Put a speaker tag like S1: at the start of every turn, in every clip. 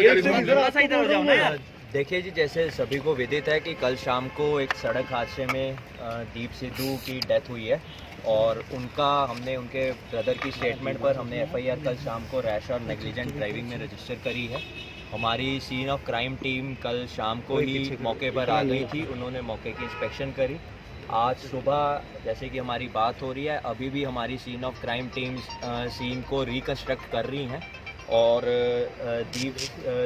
S1: जानकारी।
S2: देखिए जी, जैसे सभी को विदित है कि कल शाम को एक सड़क हादसे में दीप सिद्धू की डेथ हुई है और उनके ब्रदर की स्टेटमेंट पर हमने एफआईआर कल शाम को रैश और नेग्लिजेंट ड्राइविंग में रजिस्टर करी है। हमारी सीन ऑफ क्राइम टीम कल शाम को ही मौके पर आ गई थी, उन्होंने मौके की इंस्पेक्शन करी। आज सुबह जैसे कि हमारी बात हो रही है, अभी भी हमारी scene of crime team scene को रिकन्स्ट्रक्ट कर रही हैं और दीप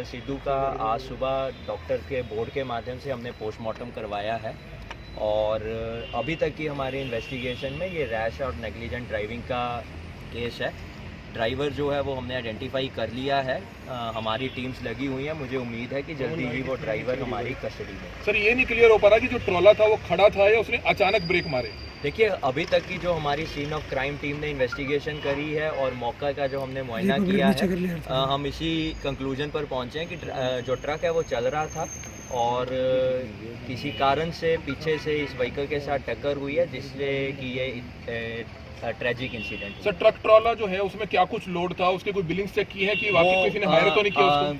S2: सिद्धू का आज सुबह डॉक्टर के बोर्ड के माध्यम से हमने पोस्टमार्टम करवाया है और अभी तक की हमारे इन्वेस्टिगेशन में ये रैश और नेग्लिजेंट ड्राइविंग का केस है। ड्राइवर जो है वो हमने आइडेंटिफाई कर लिया है, हमारी टीम्स लगी हुई है, मुझे उम्मीद है कि जल्दी ही वो ड्राइवर हमारी कस्टडी में।
S1: सर, ये नहीं क्लियर हो पा रहा कि जो ट्रॉला था वो खड़ा था या उसने अचानक ब्रेक मारे?
S2: देखिए, अभी तक की जो हमारी सीन ऑफ क्राइम टीम ने इन्वेस्टिगेशन करी है और मौका का जो हमने मुआयना किया है, हम इसी कंक्लूजन पर पहुंचे हैं कि जो ट्रक है वो चल रहा था और किसी कारण से पीछे से इस व्हीकल के साथ टक्कर हुई है जिससे कि ये ट्रेजिक इंसिडेंट।
S1: सर, ट्रक ट्रॉला जो है उसमें क्या कुछ लोड था, उसके कोई बिलिंग्स चेक की है कि वाकई किसी ने हायर तो नहीं किया उसको?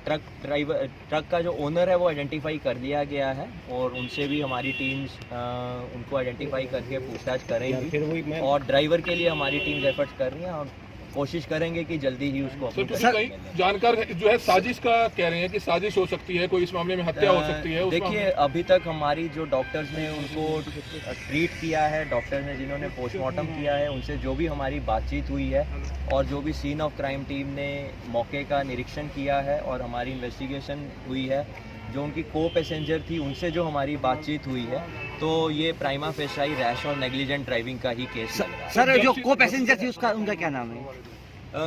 S2: ट्रक का जो ओनर है वो आइडेंटिफाई कर लिया गया है और उनसे भी हमारी टीम्स उनको आइडेंटिफाई करके पूछताछ करेंगी और ड्राइवर के लिए हमारी टीम्स एफर्ट्स कर रही हैं और कोशिश करेंगे कि जल्दी ही उसको।
S1: कहीं जानकार जो है साजिश का कह रहे हैं कि साजिश हो सकती है, कोई इस मामले में हत्या हो सकती है।
S2: देखिए, अभी तक हमारी जो डॉक्टर्स ने उनको ट्रीट किया है, डॉक्टर्स ने जिन्होंने पोस्टमार्टम किया है, उनसे जो भी हमारी बातचीत हुई है और जो भी सीन ऑफ क्राइम टीम ने मौके का निरीक्षण किया है और हमारी इन्वेस्टिगेशन हुई है, जो उनकी को पैसेंजर थी उनसे जो हमारी बातचीत हुई है, तो ये प्राइमा फेसाई रैश और नेग्लिजेंट ड्राइविंग का ही केस है।
S3: सर, जो को पैसेंजर थी उनका क्या नाम है?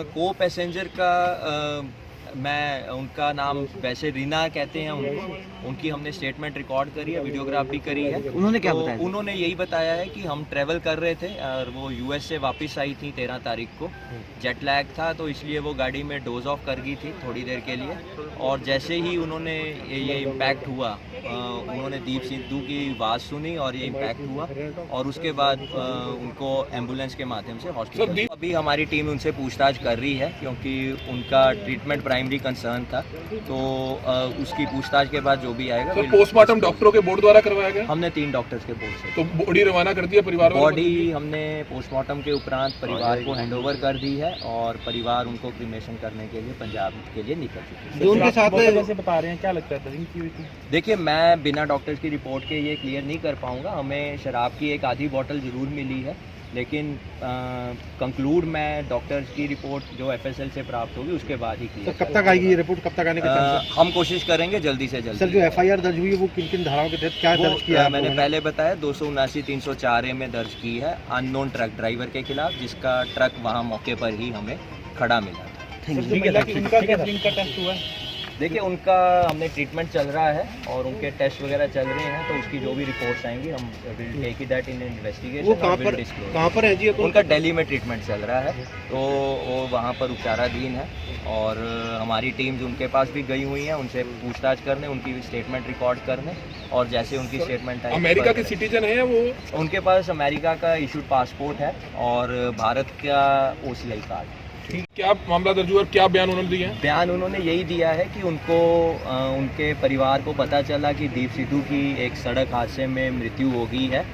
S2: को पैसेंजर का उनका नाम वैसे रीना कहते हैं उनकी हमने स्टेटमेंट रिकॉर्ड करी है, वीडियोग्राफ भी करी है।
S3: उन्होंने क्या बताया?
S2: उन्होंने यही बताया है कि हम ट्रैवल कर रहे थे और वो यूएस से वापस आई थी 13 तारीख को, जेट लैग था तो इसलिए वो गाड़ी में डोज ऑफ कर गई थी थोड़ी देर के लिए और जैसे ही उन्होंने ये इम्पैक्ट हुआ, उन्होंने दीप सिद्धू की आवाज़ सुनी और ये इम्पैक्ट हुआ और उसके बाद उनको एम्बुलेंस के माध्यम से हॉस्पिटल। अभी हमारी टीम उनसे पूछताछ कर रही है क्योंकि उनका ट्रीटमेंट प्राइमरी कंसर्न था, तो उसकी पूछताछ के बाद जो भी आएगा।
S1: तो पोस्टमार्टम डॉक्टरों के बोर्ड द्वारा करवाया गया?
S2: हमने 3 डॉक्टर्स के बोर्ड से।
S1: तो बॉडी रवाना कर दिया परिवार?
S2: बॉडी हमने पोस्टमार्टम के उपरांत परिवार को हैंडओवर कर दी है और परिवार उनको क्रिमेशन करने के लिए पंजाब के लिए निकल चुके हैं।
S3: उनके साथ
S4: जैसे बता रहे हैं, क्या लगता है ड्रिंक की हुई थी?
S2: देखिए, मैं बिना डॉक्टर्स की रिपोर्ट के ये क्लियर नहीं कर पाऊंगा। हमें शराब की एक आधी बोतल ज़रूर मिली है, लेकिन कंक्लूड मैं डॉक्टर्स की रिपोर्ट जो एफएसएल से प्राप्त होगी उसके बाद ही क्लियर।
S4: तो कब तक आएगी ये रिपोर्ट, कब तक आने का चांस है?
S2: हम कोशिश करेंगे जल्दी से जल्दी।
S4: सर, जो एफआईआर दर्ज हुई है वो किन किन धाराओं के तहत क्या दर्ज किया है?
S2: मैंने पहले बताया 279 304 में दर्ज की है अननोन ट्रक ड्राइवर के खिलाफ, जिसका ट्रक वहाँ मौके पर ही हमें खड़ा मिला था। देखिए, उनका हमने ट्रीटमेंट चल रहा है और उनके टेस्ट वगैरह चल रहे हैं, तो उसकी जो भी रिपोर्ट्स आएंगी हम will take it that in investigation.
S4: वो कहाँ पर है जी?
S2: उनका दिल्ली में ट्रीटमेंट चल रहा है, तो वो वहाँ पर उपचाराधीन है और हमारी टीम्स उनके पास भी गई हुई हैं उनसे पूछताछ करने, उनकी स्टेटमेंट रिकॉर्ड करने और जैसे उनकी स्टेटमेंट आई।
S1: अमेरिका के सिटीजन है वो?
S2: उनके पास अमेरिका का इशूड पासपोर्ट है और भारत का OCI कार्ड।
S1: क्या मामला दर्ज हुआ और क्या बयान उन्होंने दिया?
S2: बयान उन्होंने यही दिया है कि उनको उनके परिवार को पता चला कि दीप सिद्धू की एक सड़क हादसे में मृत्यु हो गई है।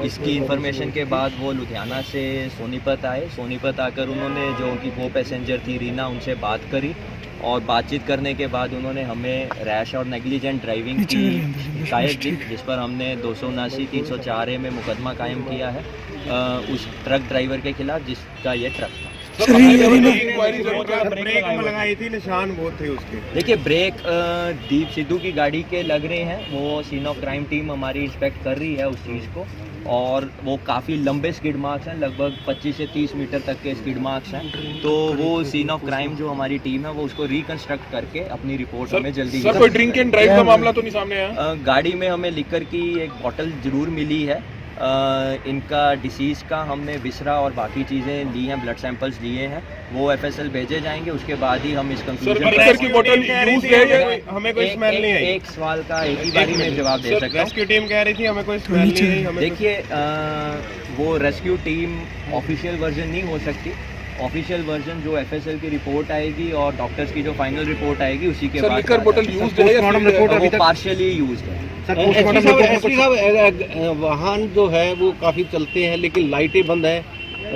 S2: इसकी इन्फॉर्मेशन के बाद वो लुधियाना से सोनीपत आए। सोनीपत आकर उन्होंने जो उनकी को पैसेंजर थी रीना, उनसे बात करी और बातचीत करने के बाद उन्होंने हमें रैश और नेग्लिजेंट ड्राइविंग की शिकायत दी, जिस पर हमने 279 304 में मुकदमा कायम किया है उस ट्रक ड्राइवर के खिलाफ जिसका ये ट्रक था।
S4: ब्रेक में लगाई थी, निशान बहुत थे उसके।
S2: देखिए, ब्रेक दीप सिद्धू की गाड़ी के लग रहे हैं, वो सीन ऑफ क्राइम टीम हमारी इंस्पेक्ट कर रही है उस चीज़ को और वो काफ़ी लंबे स्किड मार्क्स हैं, लगभग 25 से 30 मीटर तक के स्किड मार्क्स हैं, तो वो सीन ऑफ क्राइम जो हमारी टीम है वो उसको रिकंस्ट्रक्ट करके अपनी रिपोर्ट हमें जल्दी।
S1: सर, कोई ड्रिंक एंड ड्राइव का मामला तो नहीं सामने आया?
S2: गाड़ी में हमें लिकर की एक बोतल जरूर मिली है। इनका डिसीज़ का हमने विसरा और बाकी चीज़ें ली हैं, ब्लड सैंपल्स लिए हैं, वो एफएसएल भेजे जाएंगे, उसके बाद ही हम इस कंक्लूजन
S1: की बोतल यूज है।
S4: हमें कोई स्मेल नहीं आई।
S2: एक सवाल का एक ही बारी में जवाब दे सकता हूँ।
S4: रेस्क्यू टीम कह रही थी हमें कोई स्मेल नहीं आई।
S2: देखिए, वो रेस्क्यू टीम ऑफिशियल वर्जन नहीं हो सकती, ऑफिशियल वर्जन जो एफएसएल की रिपोर्ट आएगी और डॉक्टर्स की जो फाइनल रिपोर्ट आएगी उसी के
S1: सर
S2: बाद
S1: लिकर बोतल यूज्ड है या
S3: पोस्टमार्टम
S1: फिर
S3: रिपोर्ट अभी
S2: वो
S3: तक
S2: पार्शियली यूज्ड है।
S3: सर
S5: एसपी
S3: पोस्टमार्टम
S5: साहब,
S3: रिपोर्ट में
S5: एसपी साहब, वाहन जो है वो काफी चलते हैं लेकिन लाइटें बंद है,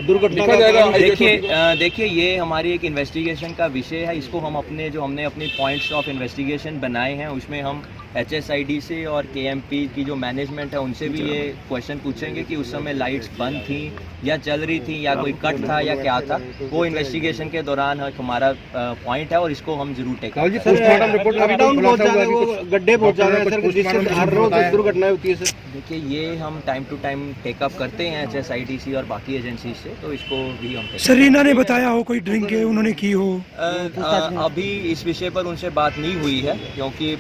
S5: दुर्घटना
S1: लिखा
S5: का
S1: जाएगा
S5: कारण-
S2: देखिए ये हमारी एक इन्वेस्टिगेशन का विषय है। इसको हम हमने अपने पॉइंट्स ऑफ इन्वेस्टिगेशन बनाए हैं, उसमें हम HSID से और KMP की जो मैनेजमेंट है उनसे भी ये क्वेश्चन पूछेंगे कि उस समय लाइट्स बंद थी या चल रही थी या कोई कट था या क्या था। वो इन्वेस्टिगेशन के दौरान एक हमारा पॉइंट है और इसको हम जरूर take
S3: Rahul ji
S5: sir,
S3: postmortem report में अभी
S5: अप डाउन
S3: तक
S5: बहुत
S3: खुलासा
S5: ज्यादा
S3: हुआ
S5: वो
S3: कि कुछ
S5: गड्ढे बहुत ज्यादा है
S3: डॉक्टर
S5: सर,
S3: ने
S5: जिससे
S3: पोस्टमार्टम
S5: हर रोज
S3: रिपोर्ट बताया।
S5: दुर्घटनाएं होती है सर।
S2: देखिए ये हम टाइम टू टाइम टेकअप करते हैं HSID और बाकी एजेंसी से, तो इसको भी हम take
S6: सर इन्होंने बताया हो कोई ड्रिंक है उन्होंने की हो?
S2: अभी इस विषय पर उनसे बात नहीं हुई है, क्योंकि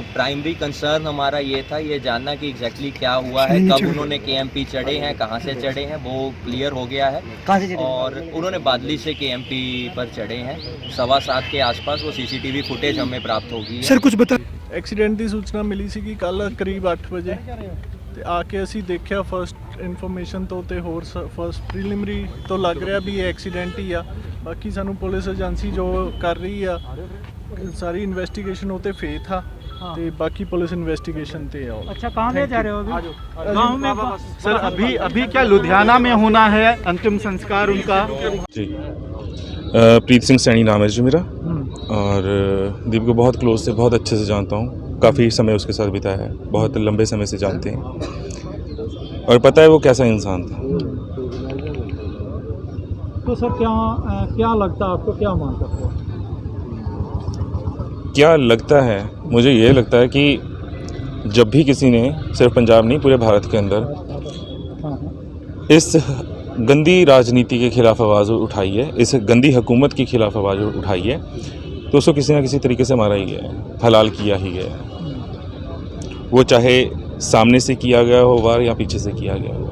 S2: प्राइमरी कंसर्न हमारा ये था ये जानना कि एग्जैक्टली क्या हुआ है, कब उन्होंने KMP चढ़े हैं, कहाँ से चढ़े हैं, वो क्लियर हो गया है।
S3: कहाँ से चढ़े?
S2: और उन्होंने बादली से KMP पर चढ़े हैं 7:15 के आसपास। वो CCTV फुटेज हमें प्राप्त होगी है।
S6: सर कुछ बता
S7: ਐਕਸੀਡੈਂਟ ਦੀ ਸੂਚਨਾ ਮਿਲੀ ਸੀਗੀ ਕੱਲ ਕਰੀਬ 8 ਵਜੇ ਤੇ ਆ ਕੇ ਅਸੀਂ ਦੇਖਿਆ ਫਰਸਟ ਇਨਫੋਰਮੇਸ਼ਨ ਤੋਂ ਤੇ ਹੋਰ ਫਰਸਟ ਪ੍ਰੀਲਿਮਰੀ ਤੋਂ ਲੱਗ ਰਿਹਾ ਵੀ ਇਹ ਐਕਸੀਡੈਂਟ ਹੀ ਆ। ਬਾਕੀ ਸਾਨੂੰ ਪੁਲਿਸ ਏਜੰਸੀ ਜੋ ਕਰ ਰਹੀ ਆ ਸਾਰੀ ਇਨਵੈਸਟੀਗੇਸ਼ਨ ਉਹ ਤੇ ਫੇਥ ਆ ਤੇ ਬਾਕੀ ਪੁਲਿਸ ਇਨਵੈਸਟੀਗੇਸ਼ਨ ਤੇ ਆ।
S6: अच्छा कहाँ ले जा रहे हो अभी? गाँव में
S5: सर अभी क्या लुधियाना में होना है अंतिम संस्कार उनका?
S8: जी प्रीत सिंह सैनी नाम है जी मेरा, और दीप को बहुत क्लोज से बहुत अच्छे से जानता हूँ, काफ़ी समय उसके साथ बिताया है, बहुत लंबे समय से जानते हैं और पता है वो कैसा इंसान था।
S6: तो सर क्या लगता है आपको, क्या मान सकते हो?
S8: क्या लगता है, मुझे ये लगता है कि जब भी किसी ने सिर्फ पंजाब नहीं पूरे भारत के अंदर इस गंदी राजनीति के खिलाफ आवाज़ उठाई है, इस गंदी हुकूमत के खिलाफ आवाज़ उठाई है, तो उसको किसी न किसी तरीके से मारा ही गया है, हलाल किया ही गया है। वो चाहे सामने से किया गया हो वार या पीछे से किया गया हो।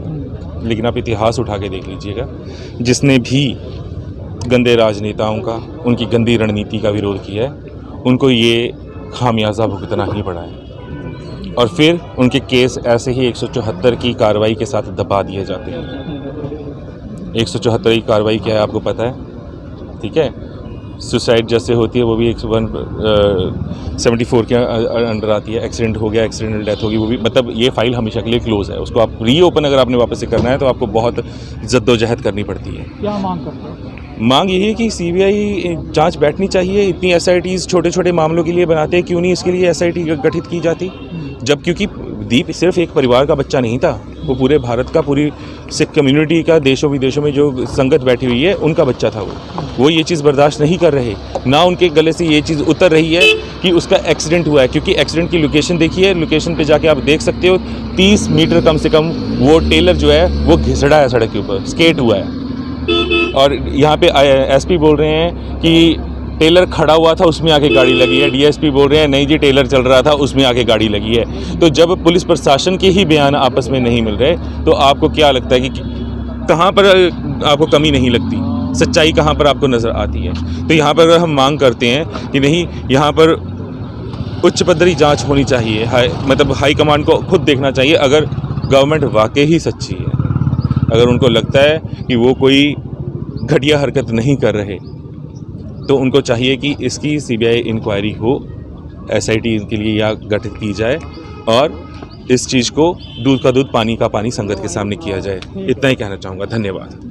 S8: लेकिन आप इतिहास उठा के देख लीजिएगा, जिसने भी गंदे राजनेताओं का, उनकी गंदी रणनीति का विरोध किया है, उनको ये खामियाजा भुगतना ही पड़ा है। और फिर उनके केस ऐसे ही 174 की कार्रवाई के साथ दबा दिए जाते हैं। 174 की कार्रवाई क्या है आपको पता है, ठीक है। सुसाइड जैसे होती है वो भी 174 के अंडर आती है। एक्सीडेंट हो गया, एक्सीडेंटल डेथ होगी, वो भी, मतलब ये फाइल हमेशा के लिए क्लोज है। उसको आप रीओपन अगर आपने वापस से करना है तो आपको बहुत जद्दोजहद करनी पड़ती है।
S6: क्या मांग करते हो?
S8: मांग यही है कि CBI जांच बैठनी चाहिए। इतनी SITs छोटे छोटे मामलों के लिए बनाते हैं, क्यों नहीं इसके लिए SIT गठित की जाती? जब क्योंकि दीप सिर्फ एक परिवार का बच्चा नहीं था, वो पूरे भारत का, पूरी सिख कम्युनिटी का, देशों विदेशों में जो संगत बैठी हुई है उनका बच्चा था। वो ये चीज़ बर्दाश्त नहीं कर रहे, ना उनके गले से ये चीज़ उतर रही है कि उसका एक्सीडेंट हुआ है। क्योंकि एक्सीडेंट की लोकेशन देखिए, लोकेशन पे जाके आप देख सकते हो 30 मीटर कम से कम वो टेलर जो है वो घिसड़ा है सड़क के ऊपर, स्केट हुआ है। और यहाँ पे SP बोल रहे हैं कि टेलर खड़ा हुआ था उसमें आके गाड़ी लगी है, DSP बोल रहे हैं नहीं जी टेलर चल रहा था उसमें आके गाड़ी लगी है। तो जब पुलिस प्रशासन के ही बयान आपस में नहीं मिल रहे तो आपको क्या लगता है कि कहाँ पर आपको कमी नहीं लगती, सच्चाई कहाँ पर आपको नज़र आती है? तो यहाँ पर हम मांग करते हैं कि नहीं, यहाँ पर उच्च पद्धरी जांच होनी चाहिए। मतलब हाई कमांड को खुद देखना चाहिए। अगर गवर्नमेंट वाकई ही सच्ची है, अगर उनको लगता है कि वो कोई घटिया हरकत नहीं कर रहे, तो उनको चाहिए कि इसकी CBI इंक्वायरी हो, SIT के लिए या गठित की जाए और इस चीज़ को दूध का दूध पानी का पानी संगत के सामने किया जाए। इतना ही कहना चाहूँगा। धन्यवाद।